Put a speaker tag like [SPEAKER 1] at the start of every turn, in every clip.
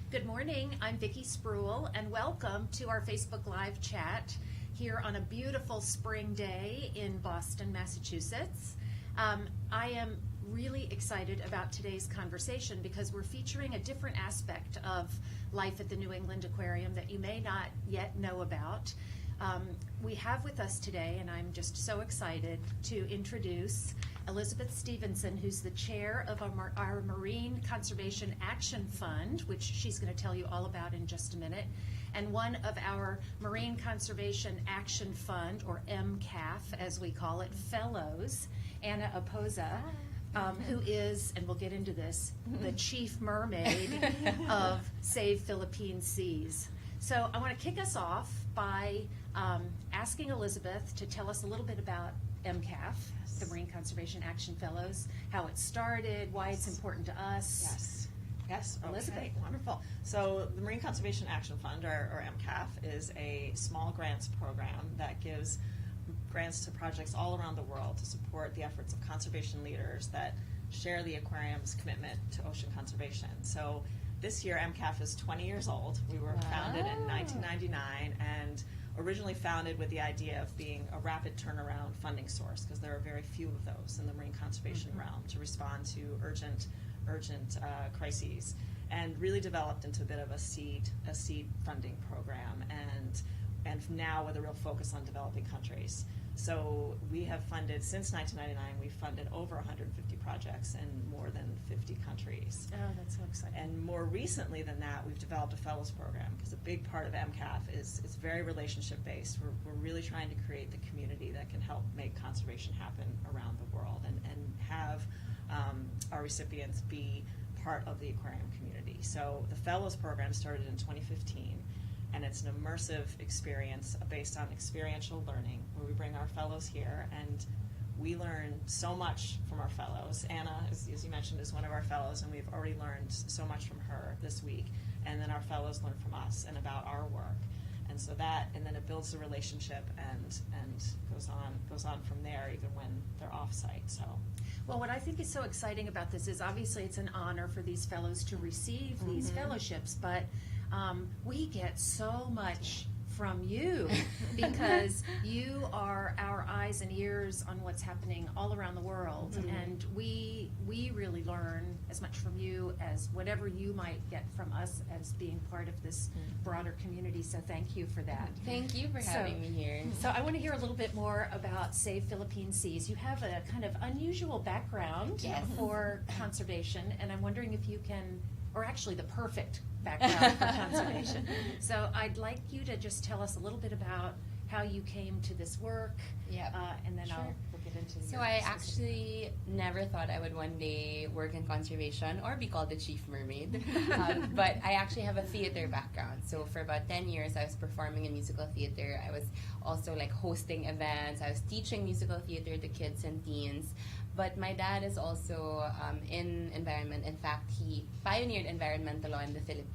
[SPEAKER 1] Good morning, I'm Vikki Spruill, and welcome to our Facebook Live chat here on a beautiful spring day in Boston, Massachusetts. I am really excited about today's conversation because we're featuring a different aspect of life at the New England Aquarium that you may not yet know about. We have with us today, and I'm just so excited to introduce Elizabeth Stephenson, who's the chair of our Marine Conservation Action Fund, which she's going to tell you all about in just a minute, and one of our Marine Conservation Action Fund, or MCAF as we call it, fellows, Anna Oposa, who is, and we'll get into this, the chief mermaid of Save Philippine Seas. So I want to kick us off by asking Elizabeth to tell us a little bit about MCAF, the Marine Conservation Action Fellows, how it started, why it's important to us.
[SPEAKER 2] Yes,
[SPEAKER 1] Elizabeth.
[SPEAKER 2] Okay, wonderful. So the Marine Conservation Action Fund, or MCAF, is a small grants program that gives grants to projects all around the world to support the efforts of conservation leaders that share the aquarium's commitment to ocean conservation. So this year, MCAF is 20 years old. We were founded in 1999 and originally founded with the idea of being a rapid turnaround funding source, because there are very few of those in the marine conservation realm to respond to urgent crises, and really developed into a bit of a seed funding program, and now with a real focus on developing countries. So we have funded, since 1999, we've funded over 150 projects in more than 50 countries.
[SPEAKER 1] Oh, that's so exciting.
[SPEAKER 2] And more recently than that, we've developed a fellows program, because a big part of MCAF is it's very relationship based. We're really trying to create the community that can help make conservation happen around the world, and have our recipients be part of the aquarium community. So the fellows program started in 2015. And it's an immersive experience based on experiential learning, where we bring our fellows here and we learn so much from our fellows. Anna, as you mentioned, is one of our fellows, and we've already learned so much from her this week. And then our fellows learn from us and about our work. And so and then it builds the relationship and goes on from there, even when they're off-site. So.
[SPEAKER 1] Well, what I think is so exciting about this is obviously it's an honor for these fellows to receive these fellowships, but we get so much from you because you are our eyes and ears on what's happening all around the world, and we really learn as much from you as whatever you might get from us as being part of this broader community, so thank you for that.
[SPEAKER 3] Thank you for having me here.
[SPEAKER 1] So I want to hear a little bit more about Save Philippine Seas. You have a kind of unusual background for conservation, and I'm wondering if you can, or actually the perfect background for conservation. So I'd like you to just tell us a little bit about how you came to this work, and then we'll get into
[SPEAKER 3] So I actually never thought I would one day work in conservation or be called the chief mermaid, but I actually have a theater background. So for about 10 years I was performing in musical theater. I was also like hosting events. I was teaching musical theater to kids and teens. But my dad is also in environment. In fact, he pioneered environmental law in the Philippines.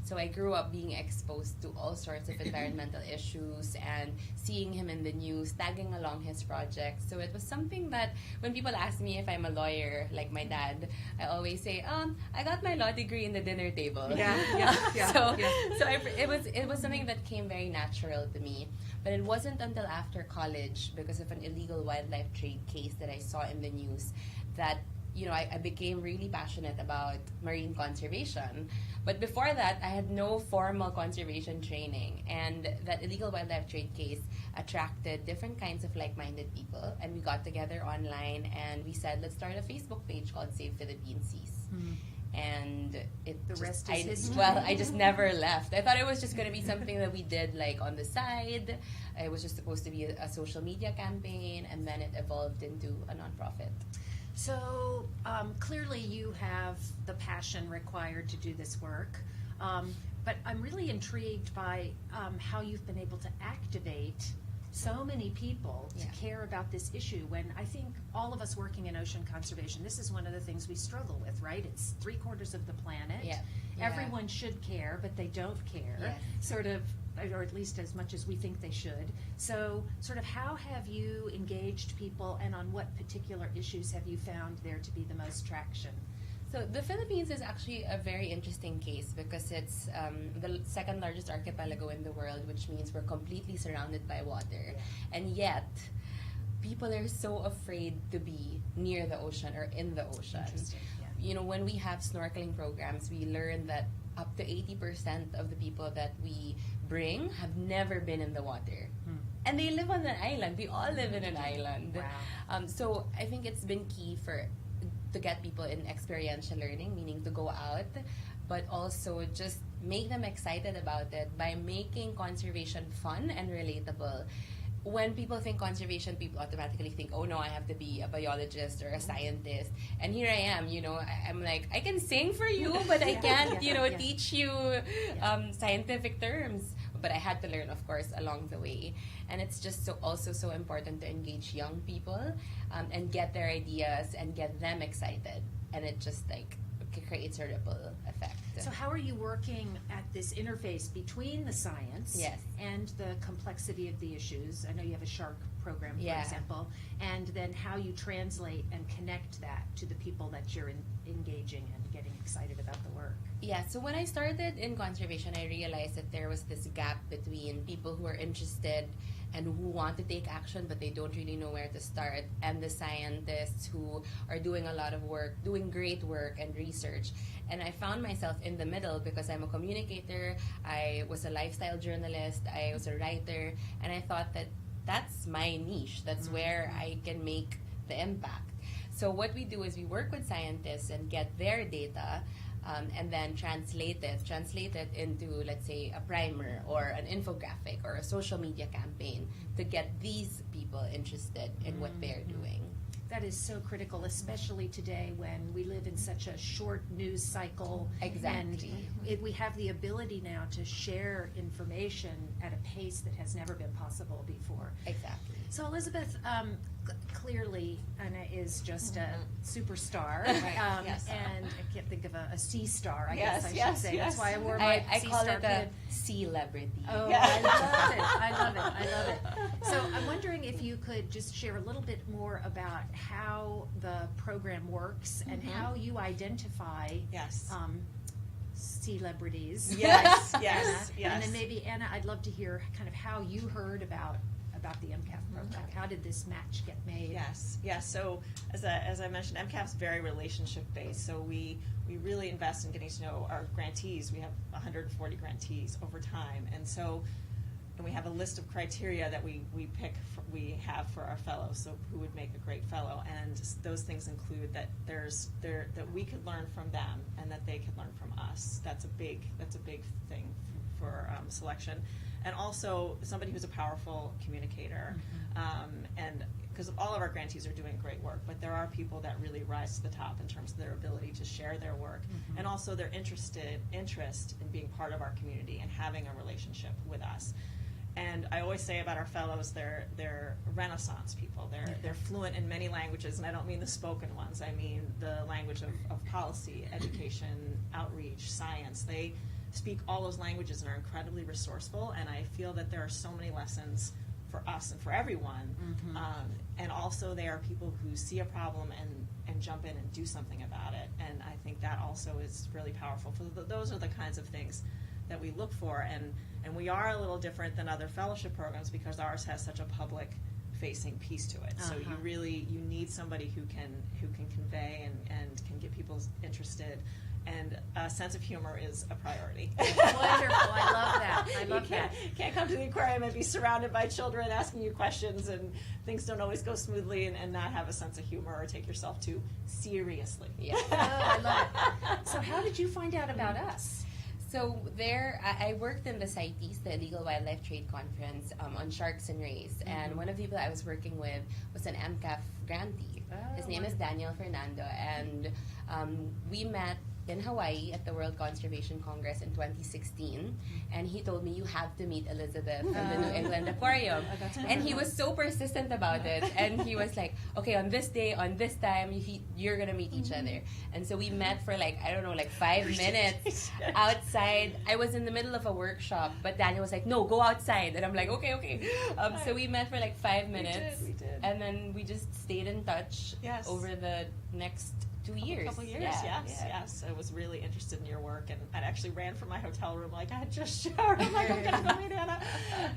[SPEAKER 3] So I grew up being exposed to all sorts of environmental issues and seeing him in the news, tagging along his projects. So it was something that when people ask me if I'm a lawyer, like my dad, I always say, I got my law degree in the dinner table. So it was something that came very natural to me. But it wasn't until after college, because of an illegal wildlife trade case that I saw in the news, that I became really passionate about marine conservation. But before that, I had no formal conservation training. And that illegal wildlife trade case attracted different kinds of like-minded people. And we got together online and we said, let's start a Facebook page called Save Philippine Seas. And
[SPEAKER 1] the rest is history.
[SPEAKER 3] Well, I just never left. I thought it was just going to be something that we did like on the side. It was just supposed to be a social media campaign, and then it evolved into a nonprofit.
[SPEAKER 1] So clearly you have the passion required to do this work, but I'm really intrigued by how you've been able to activate so many people to care about this issue, when I think all of us working in ocean conservation, this is one of the things we struggle with, right? It's 3/4 of the planet. Everyone should care, but they don't care, sort of, or at least as much as we think they should. So sort of how have you engaged people, and on what particular issues have you found there to be the most traction?
[SPEAKER 3] So the Philippines is actually a very interesting case because it's the second largest archipelago in the world, which means we're completely surrounded by water. And yet, people are so afraid to be near the ocean or in the ocean. You know, when we have snorkeling programs, we learn that up to 80% of the people that we bring have never been in the water. And they live on an island. We all live in an island.
[SPEAKER 1] Wow.
[SPEAKER 3] So I think it's been key to get people in experiential learning, meaning to go out, but also just make them excited about it by making conservation fun and relatable. When people think conservation, people automatically think, oh no, I have to be a biologist or a scientist. And here I am, you know, I'm like, I can sing for you, but I can't, you know, teach you scientific terms. But I had to learn, of course, along the way. And it's just also so important to engage young people and get their ideas and get them excited. And it just like creates a ripple effect.
[SPEAKER 1] So how are you working at this interface between the science and the complexity of the issues? I know you have a shark program, for example, and then how you translate and connect that to the people that you're engaging and getting excited about the work.
[SPEAKER 3] Yeah, so when I started in conservation, I realized that there was this gap between people who are interested and who want to take action but they don't really know where to start, and the scientists who are doing a lot of work, doing great work and research. And I found myself in the middle because I'm a communicator, I was a lifestyle journalist, I was a writer, and I thought that that's my niche, that's where I can make the impact. So what we do is we work with scientists and get their data and then translate it into, let's say, a primer or an infographic or a social media campaign to get these people interested in what they're doing.
[SPEAKER 1] That is so critical, especially today when we live in such a short news cycle.
[SPEAKER 3] Exactly.
[SPEAKER 1] And we have the ability now to share information at a pace that has never been possible before.
[SPEAKER 3] Exactly.
[SPEAKER 1] So Elizabeth, clearly Anna is just a superstar,
[SPEAKER 2] Yes.
[SPEAKER 1] and I can't think of a sea star, I
[SPEAKER 2] Yes,
[SPEAKER 1] guess I
[SPEAKER 2] yes,
[SPEAKER 1] should say.
[SPEAKER 2] yes.
[SPEAKER 1] That's why I wore my
[SPEAKER 3] I
[SPEAKER 1] sea
[SPEAKER 3] call
[SPEAKER 1] star
[SPEAKER 3] it a
[SPEAKER 1] pin.
[SPEAKER 3] celebrity.
[SPEAKER 1] Oh,
[SPEAKER 2] Yeah.
[SPEAKER 1] I love it. So I'm wondering if you could just share a little bit more about how the program works and how you identify celebrities.
[SPEAKER 2] Yes,
[SPEAKER 1] Anna.
[SPEAKER 2] yes.
[SPEAKER 1] And then maybe, Anna, I'd love to hear kind of how you heard about the MCAF program. How did this match get made?
[SPEAKER 2] Yes. So as I mentioned, MCAF is very relationship based. So we really invest in getting to know our grantees. We have 140 grantees over time, and we have a list of criteria that we have for our fellows. So who would make a great fellow, and those things include that that we could learn from them and that they could learn from us. That's a big thing for selection. And also somebody who's a powerful communicator, and because all of our grantees are doing great work, but there are people that really rise to the top in terms of their ability to share their work, and also their interest in being part of our community and having a relationship with us. And I always say about our fellows, they're Renaissance people. They're fluent in many languages, and I don't mean the spoken ones. I mean the language of policy, education, outreach, science. They speak all those languages and are incredibly resourceful, and I feel that there are so many lessons for us and for everyone. And also they are people who see a problem and jump in and do something about it, and I think that also is really powerful. Those are the kinds of things that we look for, and we are a little different than other fellowship programs because ours has such a public facing piece to it. So you need somebody who can convey and can get people interested. And a sense of humor is a priority.
[SPEAKER 1] Wonderful. I love that.
[SPEAKER 2] You can't come to the aquarium and be surrounded by children asking you questions, and things don't always go smoothly, and not have a sense of humor or take yourself too seriously.
[SPEAKER 3] Yeah.
[SPEAKER 1] Oh, I love it. So how did you find out about us?
[SPEAKER 3] So I worked in the CITES, the Illegal Wildlife Trade Conference, on sharks and rays, and one of the people I was working with was an MCAF grantee. His name is Daniel Fernando, and we met in Hawaii at the World Conservation Congress in 2016, and he told me, you have to meet Elizabeth from the New England Aquarium. And he was so persistent about it, and he was like, okay, on this day, on this time, you're gonna meet each other. And so we met for 5 minutes outside. I was in the middle of a workshop, but Daniel was like, no, go outside. And I'm like, okay. So we met for 5 minutes.
[SPEAKER 2] We did.
[SPEAKER 3] And then we just stayed in touch over the next 2 years.
[SPEAKER 2] A couple years, yes. I was really interested in your work, and I actually ran from my hotel room like I had just showered. I'm like, I'm going to go meet Anna.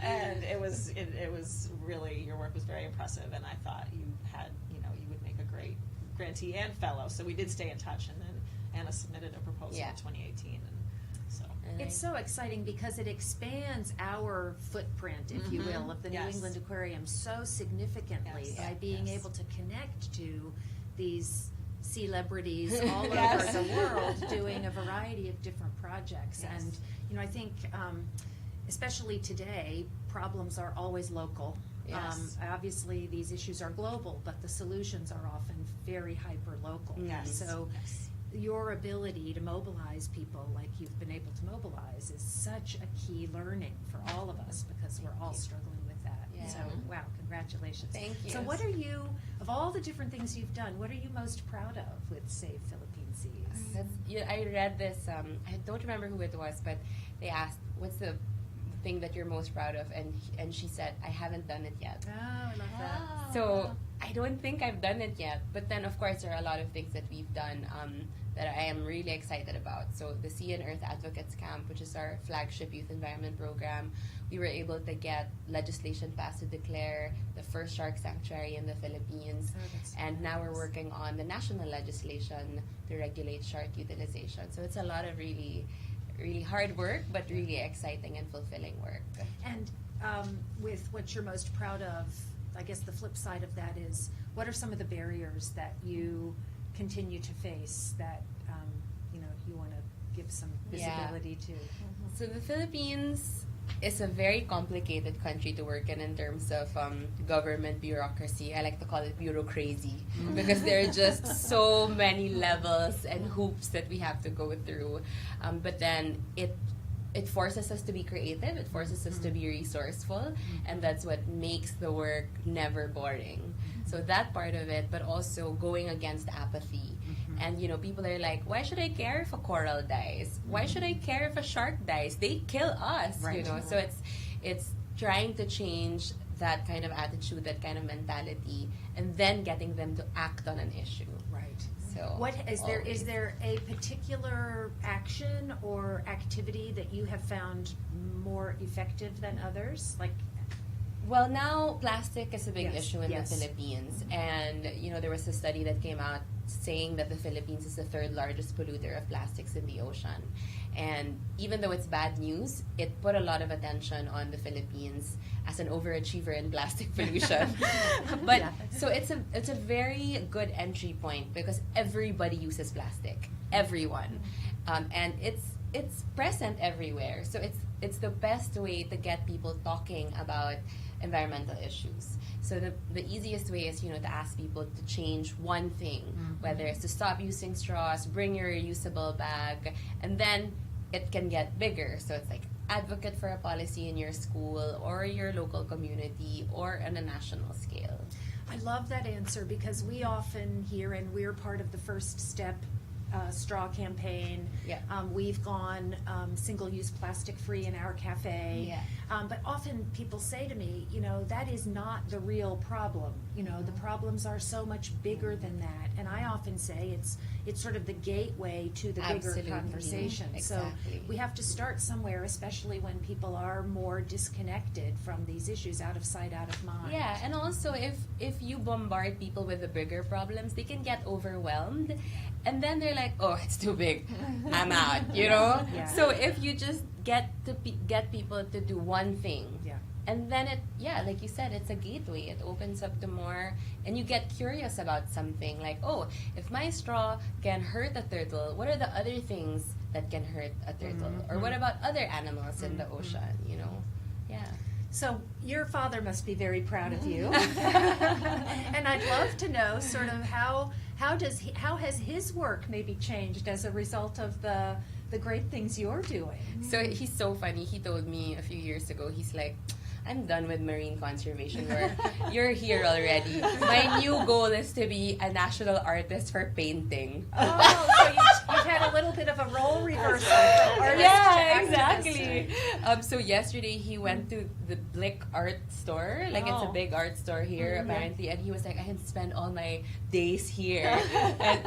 [SPEAKER 2] And it was really, your work was very impressive, and I thought you had, you would make a great grantee and fellow. So we did stay in touch, and then Anna submitted a proposal in 2018. And so
[SPEAKER 1] it's so exciting because it expands our footprint, if you will, of the New England Aquarium so significantly by being able to connect to these celebrities all over the world doing a variety of different projects. And I think especially today, problems are always local. Obviously these issues are global, but the solutions are often very hyper local. So your ability to mobilize people like you've been able to mobilize is such a key learning for all of us, because we're all struggling with that. So, wow, congratulations.
[SPEAKER 3] Thank you.
[SPEAKER 1] So what are you, of all the different things you've done, what are you most proud of with Save Philippine Seas?
[SPEAKER 3] I read this, I don't remember who it was, but they asked, what's the thing that you're most proud of? And she said, I haven't done it yet.
[SPEAKER 1] Oh, I love that.
[SPEAKER 3] So I don't think I've done it yet. But then, of course, there are a lot of things that we've done that I am really excited about. So the Sea and Earth Advocates Camp, which is our flagship youth environment program, we were able to get legislation passed to declare the first shark sanctuary in the Philippines. And now we're working on the national legislation to regulate shark utilization. So it's a lot of really hard work, but really exciting and fulfilling work.
[SPEAKER 1] And with what you're most proud of, I guess the flip side of that is, what are some of the barriers that you continue to face that you want to give some visibility to?
[SPEAKER 3] So the Philippines is a very complicated country to work in terms of government bureaucracy. I like to call it bureaucrazy because there are just so many levels and hoops that we have to go through. But then it forces us to be creative, it forces us to be resourceful, and that's what makes the work never boring. So that part of it, but also going against apathy. And people are like, why should I care if a coral dies? Why should I care if a shark dies? They kill us, So it's trying to change that kind of attitude, that kind of mentality, and then getting them to act on an issue. So
[SPEAKER 1] is there a particular action or activity that you have found more effective than others?
[SPEAKER 3] Well, now plastic is a big issue in the Philippines, and there was a study that came out saying that the Philippines is the third largest polluter of plastics in the ocean. And even though it's bad news, it put a lot of attention on the Philippines as an overachiever in plastic pollution. But so it's a very good entry point because everybody uses plastic, everyone, and it's present everywhere. So it's the best way to get people talking about environmental issues. So the easiest way is to ask people to change one thing, whether it's to stop using straws, bring your reusable bag, and then it can get bigger. So it's like advocate for a policy in your school or your local community or on a national scale.
[SPEAKER 1] I love that answer because we often hear, and we're part of the First Step straw campaign. We've gone single-use plastic-free in our cafe. But often people say to me, that is not the real problem. The problems are so much bigger than that. And I often say it's sort of the gateway to the bigger conversation.
[SPEAKER 3] Exactly.
[SPEAKER 1] So we have to start somewhere, especially when people are more disconnected from these issues, out of sight, out of mind.
[SPEAKER 3] Yeah, and also if you bombard people with the bigger problems, they can get overwhelmed. And then they're like, oh, it's too big. I'm out, So if you just get people to do one thing, and then like you said, it's a gateway. It opens up to more, and you get curious about something like, oh, if my straw can hurt a turtle, what are the other things that can hurt a turtle? Or what about other animals in the ocean,
[SPEAKER 1] So your father must be very proud of you. And I'd love to know sort of how has his work maybe changed as a result of the great things you're doing?
[SPEAKER 3] So he's so funny. He told me a few years ago, he's like, I'm done with marine conservation work. You're here already. My new goal is to be a national artist for painting.
[SPEAKER 1] Oh, so you've had a little bit of a role reversal from artist to activist.
[SPEAKER 3] Exactly. Hi. So yesterday he went to the Blick art store. Like it's a big art store here apparently, and he was like, I can spend all my days here.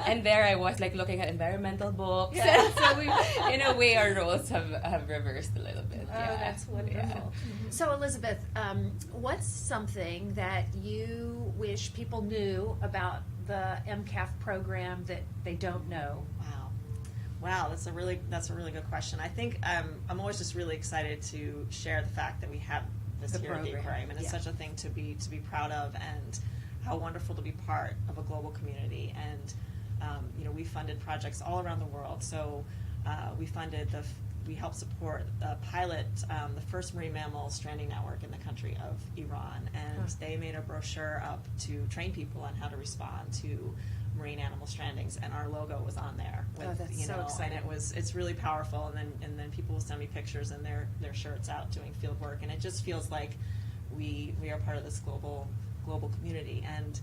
[SPEAKER 3] and there I was like looking at environmental books.
[SPEAKER 2] Yeah.
[SPEAKER 3] So we, in a way, our roles have reversed a little bit.
[SPEAKER 1] Oh, that's wonderful.
[SPEAKER 3] Yeah.
[SPEAKER 1] So Elizabeth, what's something that you wish people knew about the MCAF program that they don't know?
[SPEAKER 2] Wow, that's a really good question. I think I'm always just really excited to share the fact that we have this here at the aquarium, and it's such a thing to be proud of, and how wonderful to be part of a global community. And we funded projects all around the world. So we helped support the pilot, the first marine mammal stranding network in the country of Iran, and they made a brochure up to train people on how to respond to marine animal strandings, and our logo was on there.
[SPEAKER 1] That's so exciting.
[SPEAKER 2] And it's really powerful. And then people will send me pictures and their shirts out doing field work, and it just feels like we are part of this global community. And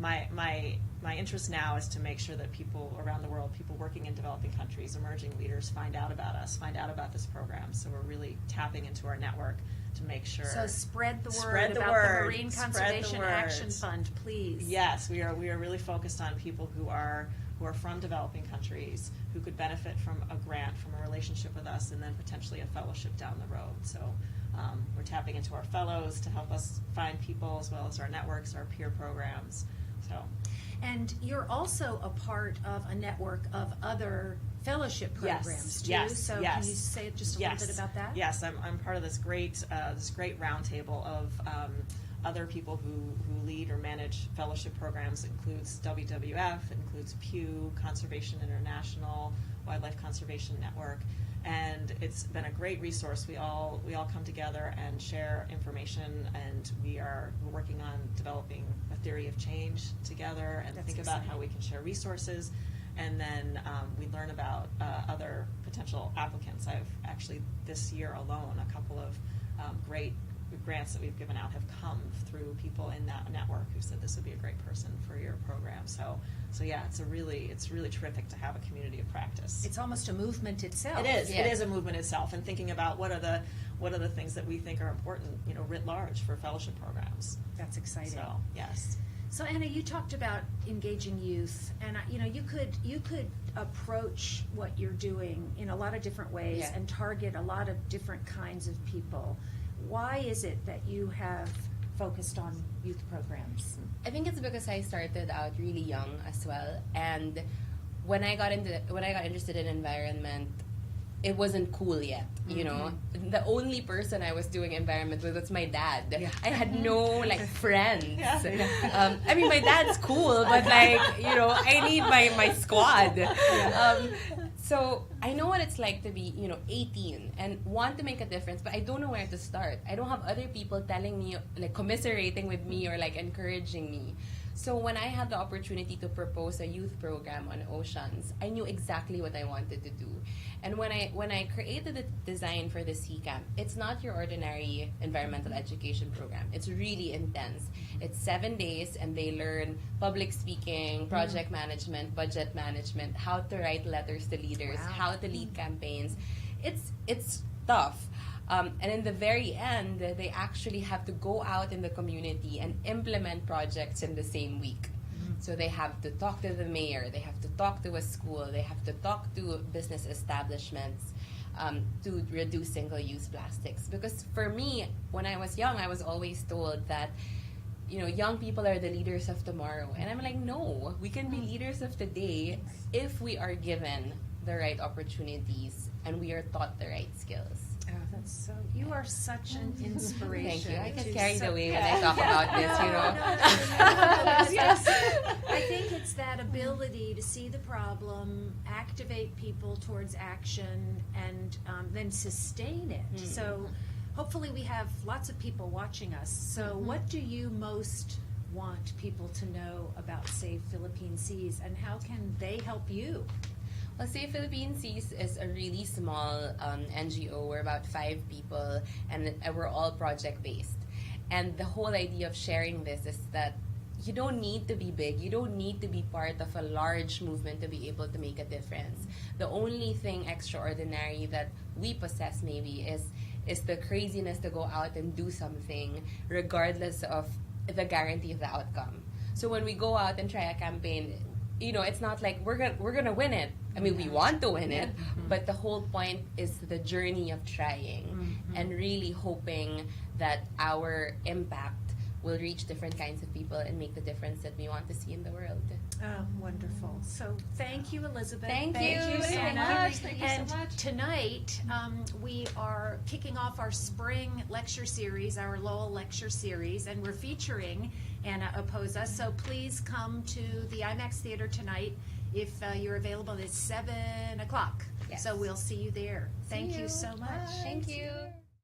[SPEAKER 2] my interest now is to make sure that people around the world, people working in developing countries, emerging leaders, find out about us, find out about this program. So we're really tapping into our network to make sure.
[SPEAKER 1] So spread the word about the Marine Conservation Action Fund, please.
[SPEAKER 2] Yes, we are really focused on people who are from developing countries who could benefit from a grant, from a relationship with us, and then potentially a fellowship down the road. So we're tapping into our fellows to help us find people, as well as our networks, our peer programs.
[SPEAKER 1] And you're also a part of a network of other fellowship programs too.
[SPEAKER 2] Yes.
[SPEAKER 1] So can you say just a little bit about that?
[SPEAKER 2] Yes, I'm part of this great roundtable of other people who lead or manage fellowship programs. It includes WWF, it includes Pew, Conservation International, Wildlife Conservation Network, and it's been a great resource. We all come together and share information, and we're working on developing a theory of change together, and think about how we can share resources. And then we learn about other potential applicants. I've actually, this year alone, a couple of great grants that we've given out have come through people in that network who said this would be a great person for your program. So yeah, it's really terrific to have a community of practice.
[SPEAKER 1] It's almost a movement itself.
[SPEAKER 2] It is. It is a movement itself, and thinking about what are the things that we think are important, writ large for fellowship programs.
[SPEAKER 1] That's exciting.
[SPEAKER 2] So yes.
[SPEAKER 1] So Anna, you talked about engaging youth, and you could approach what you're doing in a lot of different ways and target a lot of different kinds of people. Why is it that you have focused on youth programs?
[SPEAKER 3] I think it's because I started out really young as well, and when I got interested in environment, it wasn't cool yet, The only person I was doing environment with was my dad. Yeah. I had no friends. Yeah. I mean, my dad's cool, but I need my squad. Yeah. So I know what it's like to be, 18 and want to make a difference, but I don't know where to start. I don't have other people telling me, commiserating with me or encouraging me. So when I had the opportunity to propose a youth program on oceans, I knew exactly what I wanted to do. And when I created the design for the Sea Camp, it's not your ordinary environmental education program. It's really intense. It's 7 days, and they learn public speaking, project management, budget management, how to write letters to leaders, how to lead campaigns. It's tough. And in the very end, they actually have to go out in the community and implement projects in the same week. So they have to talk to the mayor, they have to talk to a school, they have to talk to business establishments to reduce single-use plastics. Because for me, when I was young, I was always told that, young people are the leaders of tomorrow. And I'm like, no, we can be leaders of today if we are given the right opportunities and we are taught the right skills.
[SPEAKER 1] Oh, that's so. You are such an inspiration.
[SPEAKER 3] Thank you. I get carried away when I talk about this,
[SPEAKER 1] No, yes. I think it's that ability to see the problem, activate people towards action, and then sustain it. Mm-hmm. So hopefully we have lots of people watching us. So what do you most want people to know about Save Philippine Seas, and how can they help you?
[SPEAKER 3] Well, Save Philippine Seas is a really small NGO. We're about 5 people, and we're all project-based. And the whole idea of sharing this is that you don't need to be big. You don't need to be part of a large movement to be able to make a difference. The only thing extraordinary that we possess maybe is the craziness to go out and do something regardless of the guarantee of the outcome. So when we go out and try a campaign, you know, it's not like we're gonna win it. I mean, we want to win it, but the whole point is the journey of trying and really hoping that our impact will reach different kinds of people and make the difference that we want to see in the world.
[SPEAKER 1] Oh, wonderful. So thank you, Elizabeth.
[SPEAKER 3] Thank you so
[SPEAKER 1] Anna.
[SPEAKER 3] much.
[SPEAKER 2] Thank you
[SPEAKER 1] And
[SPEAKER 2] so much.
[SPEAKER 1] tonight, we are kicking off our spring lecture series, our Lowell lecture series, and we're featuring Anna Oposa. So please come to the IMAX Theater tonight if you're available. It's 7 o'clock.
[SPEAKER 3] Yes.
[SPEAKER 1] So we'll see you there. Thank
[SPEAKER 3] See
[SPEAKER 1] you
[SPEAKER 3] you.
[SPEAKER 1] so much.
[SPEAKER 3] Thank you.